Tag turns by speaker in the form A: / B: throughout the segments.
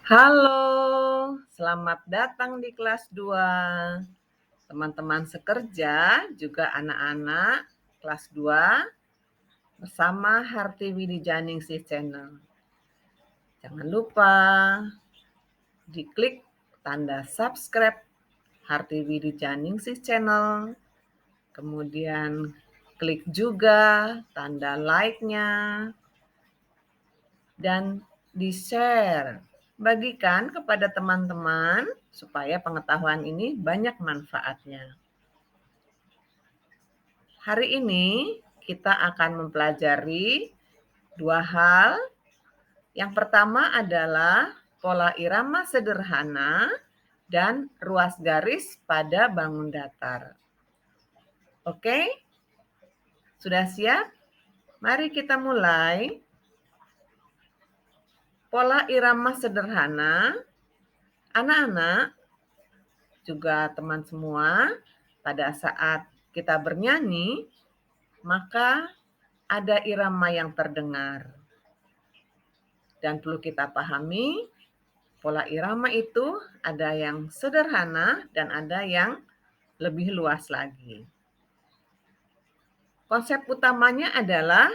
A: Halo, selamat datang di kelas 2. Teman-teman sekerja, juga anak-anak kelas 2 bersama Hartiwi di Janingsih Channel. Jangan lupa diklik tanda subscribe Hartiwi di Janingsih Channel. Kemudian klik juga tanda like-nya dan di-share. Bagikan kepada teman-teman supaya pengetahuan ini banyak manfaatnya. Hari ini kita akan mempelajari dua hal. Yang pertama adalah pola irama sederhana dan ruas garis pada bangun datar. Oke? Sudah siap? Mari kita mulai. Pola irama sederhana. Anak-anak, juga teman semua, pada saat kita bernyanyi, maka ada irama yang terdengar. Dan perlu kita pahami, pola irama itu ada yang sederhana dan ada yang lebih luas lagi. Konsep utamanya adalah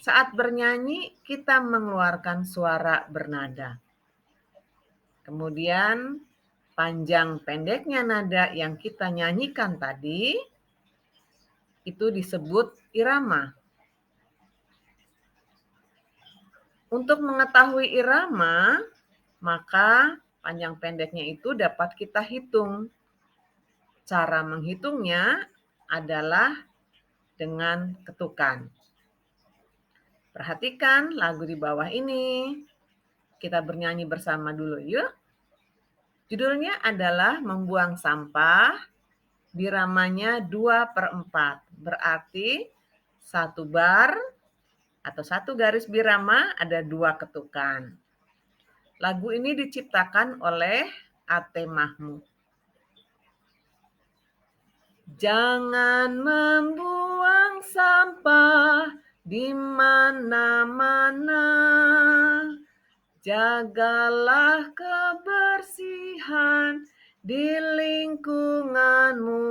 A: saat bernyanyi kita mengeluarkan suara bernada. Kemudian panjang pendeknya nada yang kita nyanyikan tadi itu disebut irama. Untuk mengetahui irama, maka panjang pendeknya itu dapat kita hitung. Cara menghitungnya adalah dengan ketukan. Perhatikan lagu di bawah ini. Kita bernyanyi bersama dulu yuk. Judulnya adalah Membuang Sampah. Biramanya 2/4. Berarti satu bar atau satu garis birama ada 2 ketukan. Lagu ini diciptakan oleh A.T. Mahmud. Jangan membuang sampah di mana-mana. Jagalah kebersihan di lingkunganmu.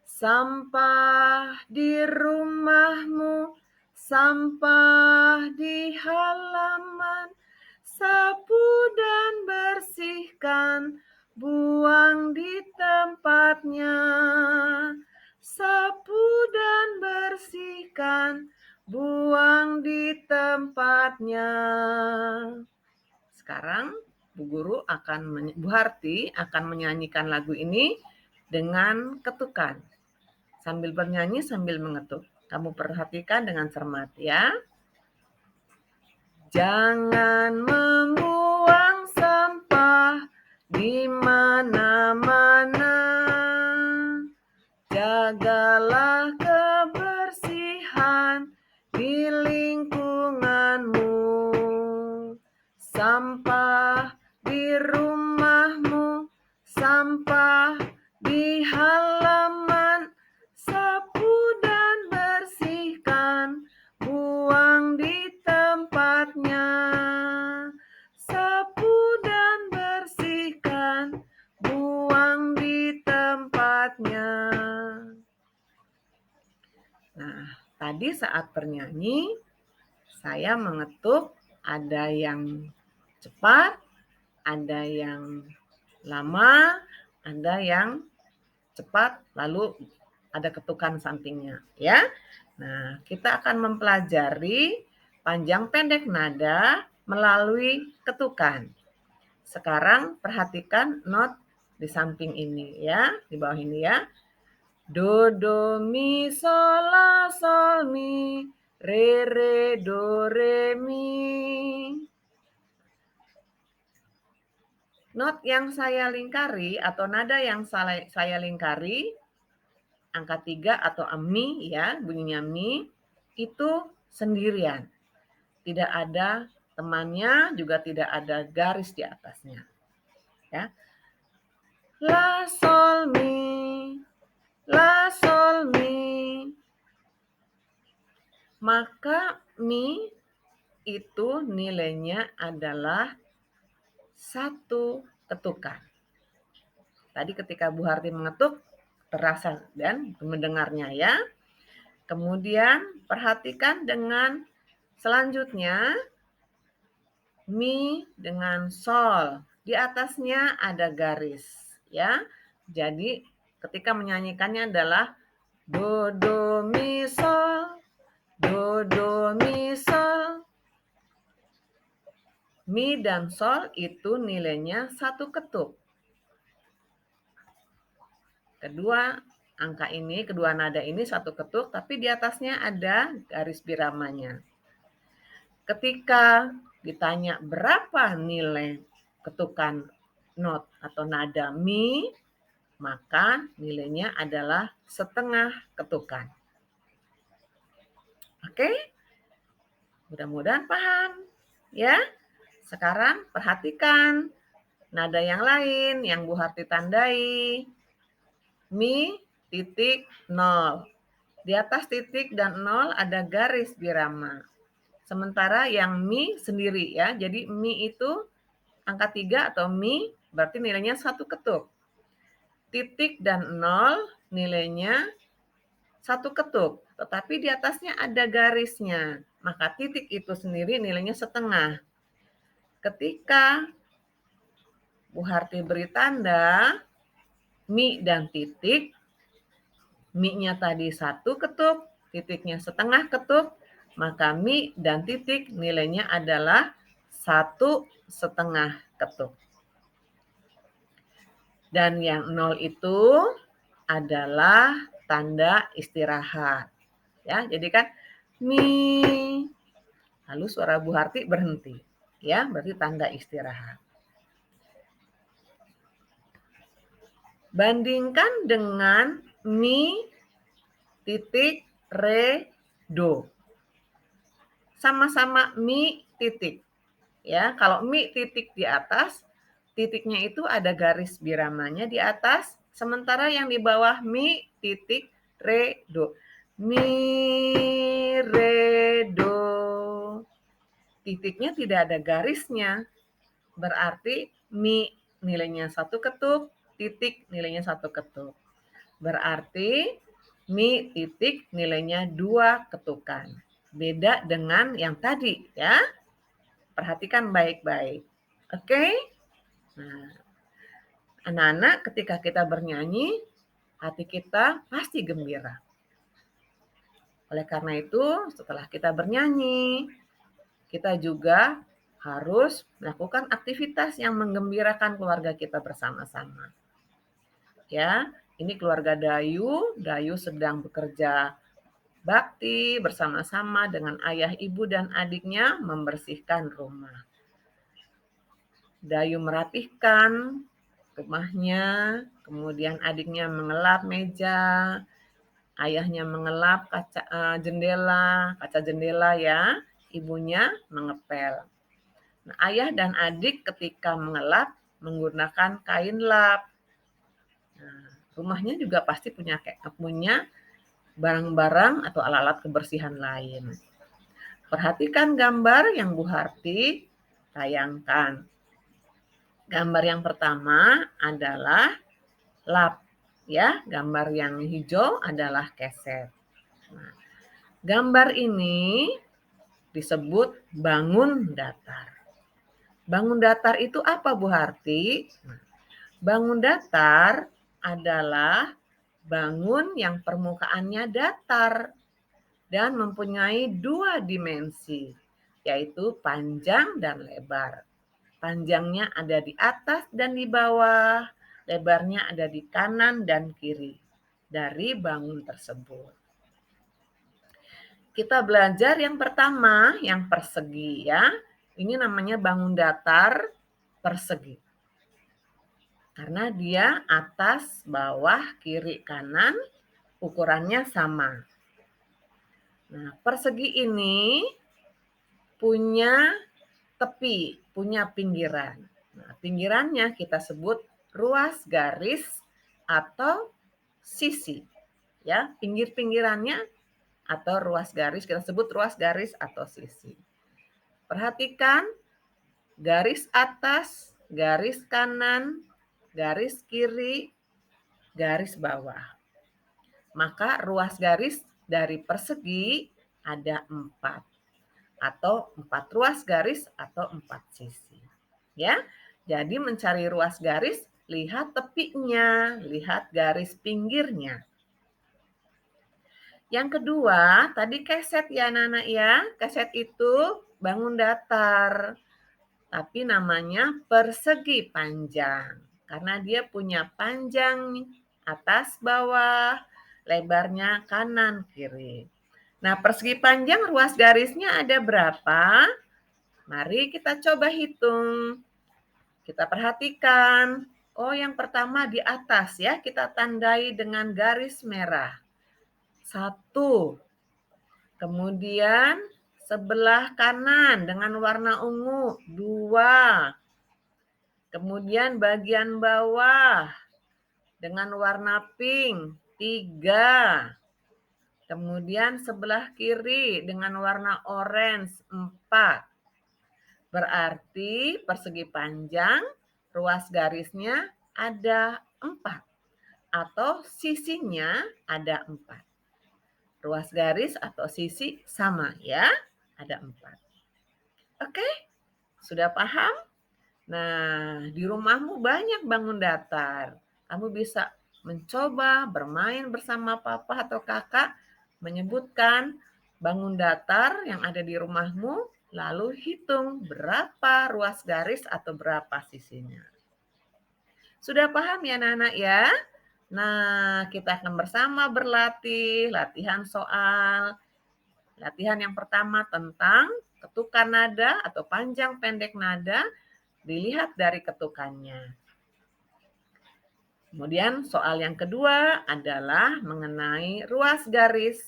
A: Sampah di rumahmu, sampah di halaman, sapu dan bersihkan, buang di tempatnya. Sapu dan bersihkan, buang di tempatnya. Sekarang Bu Harti akan menyanyikan lagu ini dengan ketukan. Sambil bernyanyi sambil mengetuk. Kamu perhatikan dengan cermat ya. Jangan membuang sampah di mana-mana. Jagalah kebersihan di lingkunganmu. Sampah di rumahmu, sampah di halaman, sapu dan bersihkan, buang di tempatnya. Sapu dan bersihkan, buang di tempatnya. Nah, tadi saat bernyanyi, saya mengetuk, ada yang cepat, ada yang lama, ada yang cepat, lalu ada ketukan sampingnya, ya. Nah, kita akan mempelajari panjang pendek nada melalui ketukan. Sekarang perhatikan not di samping ini ya, di bawah ini ya. Do, do, mi, sol, la, sol, mi, re, re, do, re, mi. Not yang saya lingkari atau nada yang saya lingkari, angka 3 atau mi ya, bunyinya mi, itu sendirian. Tidak ada temannya, juga tidak ada garis di atasnya. Ya. La, sol, mi, la, sol, mi. Maka mi itu nilainya adalah satu ketukan. Tadi ketika Bu Harti mengetuk, terasa dan mendengarnya ya. Kemudian perhatikan dengan selanjutnya mi dengan sol. Di atasnya ada garis ya. Jadi ketika menyanyikannya adalah do do mi sol, do do mi sol. Mi dan sol itu nilainya satu ketuk. Kedua kedua nada ini satu ketuk, tapi di atasnya ada garis biramanya. Ketika ditanya berapa nilai ketukan not atau nada mi, maka nilainya adalah setengah ketukan. Oke? Mudah-mudahan paham. Ya. Sekarang perhatikan nada yang lain yang Bu Harti tandai. Mi titik nol. Di atas titik dan nol ada garis birama. Sementara yang mi sendiri ya. Jadi mi itu angka 3 atau mi berarti nilainya satu ketuk. Titik dan nol nilainya satu ketuk. Tetapi di atasnya ada garisnya. Maka titik itu sendiri nilainya setengah. Ketika Bu Harti beri tanda mi dan titik, mi-nya tadi satu ketuk, titiknya setengah ketuk, maka mi dan titik nilainya adalah 1,5 ketuk. Dan yang 0 itu adalah tanda istirahat. Ya, jadi kan mi, lalu suara Bu Harti berhenti. Ya, berarti tanda istirahat. Bandingkan dengan mi titik re do. Sama-sama mi titik. Ya, kalau mi titik di atas, titiknya itu ada garis biramanya di atas, sementara yang di bawah mi titik re do. Mi re do. Titiknya tidak ada garisnya. Berarti mi nilainya satu ketuk, titik nilainya satu ketuk. Berarti mi titik nilainya 2 ketukan. Beda dengan yang tadi ya. Perhatikan baik-baik. Oke? Nah, anak-anak ketika kita bernyanyi, hati kita pasti gembira. Oleh karena itu, setelah kita bernyanyi, kita juga harus melakukan aktivitas yang menggembirakan keluarga kita bersama-sama. Ya, ini keluarga Dayu. Dayu sedang bekerja bakti bersama-sama dengan ayah, ibu, dan adiknya membersihkan rumah. Dayu merapihkan rumahnya, kemudian adiknya mengelap meja, ayahnya mengelap kaca jendela ya, ibunya mengepel. Nah, ayah dan adik ketika mengelap menggunakan kain lap. Nah, rumahnya juga pasti punya barang-barang atau alat-alat kebersihan lain. Perhatikan gambar yang Bu Harti tayangkan. Gambar yang pertama adalah lap, ya. Gambar yang hijau adalah keset. Nah, gambar ini disebut bangun datar. Bangun datar itu apa, Bu Harti? Nah, bangun datar adalah bangun yang permukaannya datar dan mempunyai 2 dimensi, yaitu panjang dan lebar. Panjangnya ada di atas dan di bawah, lebarnya ada di kanan dan kiri dari bangun tersebut. Kita belajar yang pertama, yang persegi ya. Ini namanya bangun datar persegi. Karena dia atas, bawah, kiri, kanan ukurannya sama. Nah, persegi ini punya tepi, punya pinggiran. Nah, pinggirannya kita sebut ruas garis atau sisi. Ya, pinggir-pinggirannya atau ruas garis kita sebut ruas garis atau sisi. Perhatikan garis atas garis kanan, garis kiri, garis bawah. Maka ruas garis dari persegi ada 4 atau 4 ruas garis atau 4 sisi. Ya. Jadi mencari ruas garis, lihat tepinya, lihat garis pinggirnya. Yang kedua, tadi keset ya anak-anak ya. Keset itu bangun datar, tapi namanya persegi panjang. Karena dia punya panjang atas bawah, lebarnya kanan kiri. Nah, persegi panjang ruas garisnya ada berapa? Mari kita coba hitung. Kita perhatikan. Oh, yang pertama di atas ya, kita tandai dengan garis merah. 1. Kemudian sebelah kanan dengan warna ungu, 2. Kemudian bagian bawah dengan warna pink, 3. Kemudian sebelah kiri dengan warna orange, 4. Berarti persegi panjang, ruas garisnya ada 4. Atau sisinya ada 4. Ruas garis atau sisi sama ya, ada 4. Oke, sudah paham? Nah, di rumahmu banyak bangun datar. Kamu bisa mencoba bermain bersama papa atau kakak, menyebutkan bangun datar yang ada di rumahmu, lalu hitung berapa ruas garis atau berapa sisinya. Sudah paham ya anak-anak ya? Nah, kita akan bersama berlatih, latihan soal. Latihan yang pertama tentang ketukan nada atau panjang pendek nada, dilihat dari ketukannya. Kemudian soal yang kedua adalah mengenai ruas garis.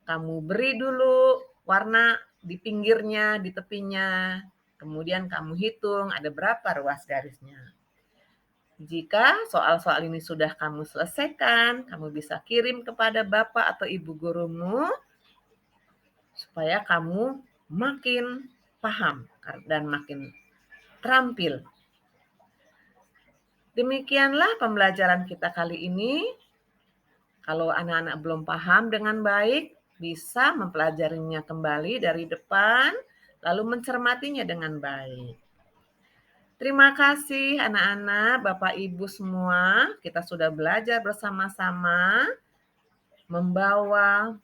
A: Kamu beri dulu warna di pinggirnya, di tepinya. Kemudian kamu hitung ada berapa ruas garisnya. Jika soal-soal ini sudah kamu selesaikan, kamu bisa kirim kepada bapak atau ibu gurumu supaya kamu makin paham dan makin terampil. Demikianlah pembelajaran kita kali ini. Kalau anak-anak belum paham dengan baik, bisa mempelajarinya kembali dari depan, lalu mencermatinya dengan baik. Terima kasih anak-anak, Bapak Ibu semua. Kita sudah belajar bersama-sama membawa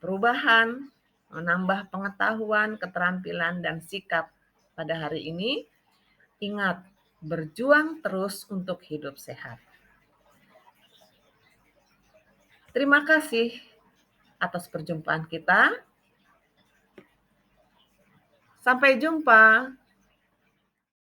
A: perubahan, menambah pengetahuan, keterampilan, dan sikap pada hari ini. Ingat, berjuang terus untuk hidup sehat. Terima kasih atas perjumpaan kita. Sampai jumpa.